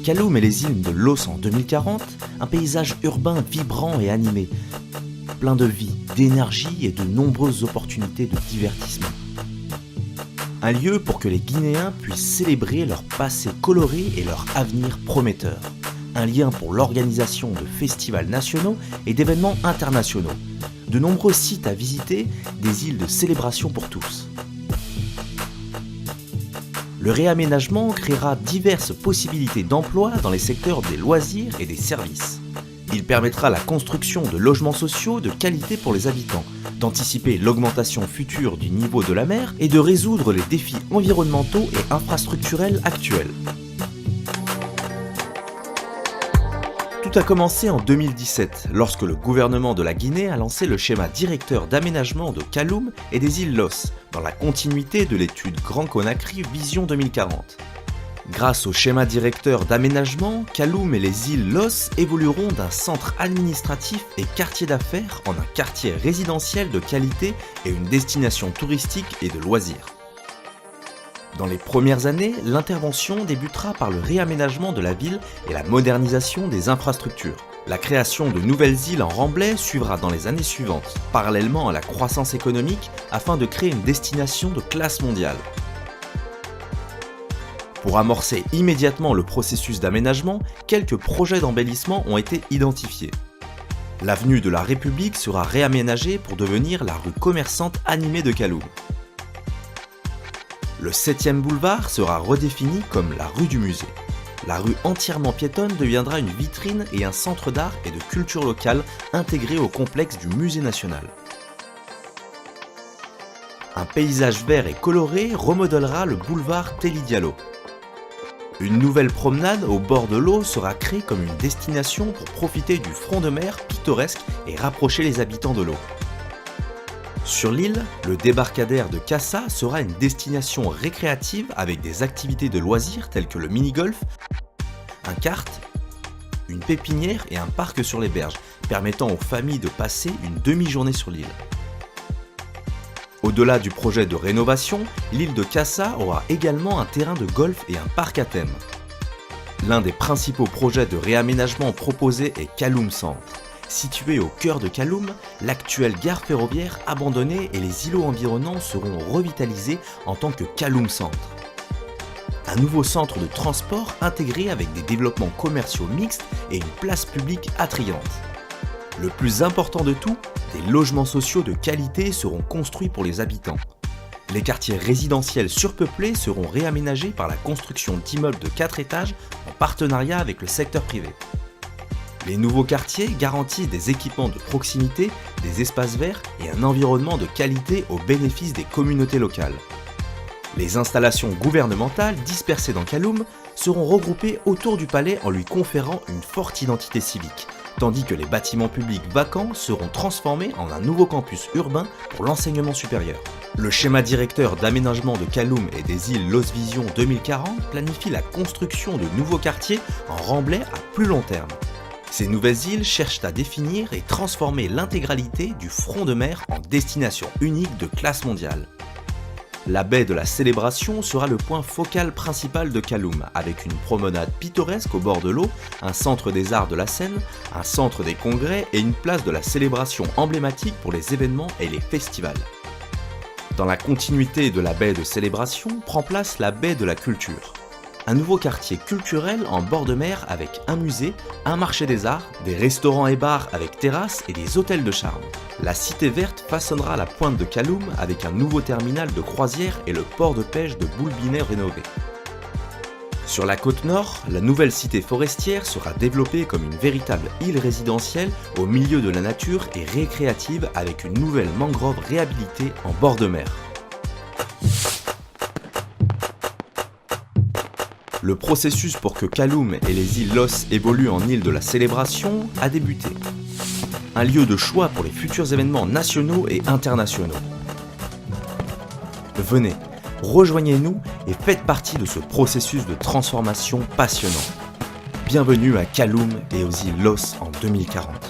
Kaloum et les îles de Los en 2040, un paysage urbain vibrant et animé, plein de vie, d'énergie et de nombreuses opportunités de divertissement. Un lieu pour que les Guinéens puissent célébrer leur passé coloré et leur avenir prometteur. Un lien pour l'organisation de festivals nationaux et d'événements internationaux. De nombreux sites à visiter, des îles de célébration pour tous. Le réaménagement créera diverses possibilités d'emploi dans les secteurs des loisirs et des services. Il permettra la construction de logements sociaux de qualité pour les habitants, d'anticiper l'augmentation future du niveau de la mer et de résoudre les défis environnementaux et infrastructurels actuels. Tout a commencé en 2017, lorsque le gouvernement de la Guinée a lancé le schéma directeur d'aménagement de Kaloum et des îles Los, dans la continuité de l'étude Grand Conakry Vision 2040. Grâce au schéma directeur d'aménagement, Kaloum et les îles Los évolueront d'un centre administratif et quartier d'affaires en un quartier résidentiel de qualité et une destination touristique et de loisirs. Dans les premières années, l'intervention débutera par le réaménagement de la ville et la modernisation des infrastructures. La création de nouvelles îles en remblai suivra dans les années suivantes, parallèlement à la croissance économique, afin de créer une destination de classe mondiale. Pour amorcer immédiatement le processus d'aménagement, quelques projets d'embellissement ont été identifiés. L'avenue de la République sera réaménagée pour devenir la rue commerçante animée de Kaloum. Le 7e boulevard sera redéfini comme la rue du musée. La rue entièrement piétonne deviendra une vitrine et un centre d'art et de culture locale intégré au complexe du musée national. Un paysage vert et coloré remodèlera le boulevard Telly Diallo. Une nouvelle promenade au bord de l'eau sera créée comme une destination pour profiter du front de mer pittoresque et rapprocher les habitants de l'eau. Sur l'île, le débarcadère de Kassa sera une destination récréative avec des activités de loisirs telles que le mini-golf, un kart, une pépinière et un parc sur les berges, permettant aux familles de passer une demi-journée sur l'île. Au-delà du projet de rénovation, l'île de Kassa aura également un terrain de golf et un parc à thème. L'un des principaux projets de réaménagement proposés est Kaloum Centre. Situé au cœur de Kaloum, l'actuelle gare ferroviaire abandonnée et les îlots environnants seront revitalisés en tant que Kaloum Centre. Un nouveau centre de transport intégré avec des développements commerciaux mixtes et une place publique attrayante. Le plus important de tout, des logements sociaux de qualité seront construits pour les habitants. Les quartiers résidentiels surpeuplés seront réaménagés par la construction d'immeubles de 4 étages en partenariat avec le secteur privé. Les nouveaux quartiers garantissent des équipements de proximité, des espaces verts et un environnement de qualité au bénéfice des communautés locales. Les installations gouvernementales dispersées dans Kaloum seront regroupées autour du palais en lui conférant une forte identité civique, tandis que les bâtiments publics vacants seront transformés en un nouveau campus urbain pour l'enseignement supérieur. Le schéma directeur d'aménagement de Kaloum et des îles Los Vision 2040 planifie la construction de nouveaux quartiers en remblai à plus long terme. Ces nouvelles îles cherchent à définir et transformer l'intégralité du front de mer en destination unique de classe mondiale. La baie de la Célébration sera le point focal principal de Kaloum, avec une promenade pittoresque au bord de l'eau, un centre des arts de la Seine, un centre des congrès et une place de la Célébration emblématique pour les événements et les festivals. Dans la continuité de la baie de Célébration prend place la baie de la Culture. Un nouveau quartier culturel en bord de mer avec un musée, un marché des arts, des restaurants et bars avec terrasses et des hôtels de charme. La cité verte façonnera la pointe de Kaloum avec un nouveau terminal de croisière et le port de pêche de Boulbinet rénové. Sur la côte nord, la nouvelle cité forestière sera développée comme une véritable île résidentielle au milieu de la nature et récréative avec une nouvelle mangrove réhabilitée en bord de mer. Le processus pour que Kaloum et les îles Los évoluent en île de la Célébration a débuté. Un lieu de choix pour les futurs événements nationaux et internationaux. Venez, rejoignez-nous et faites partie de ce processus de transformation passionnant. Bienvenue à Kaloum et aux îles Los en 2040.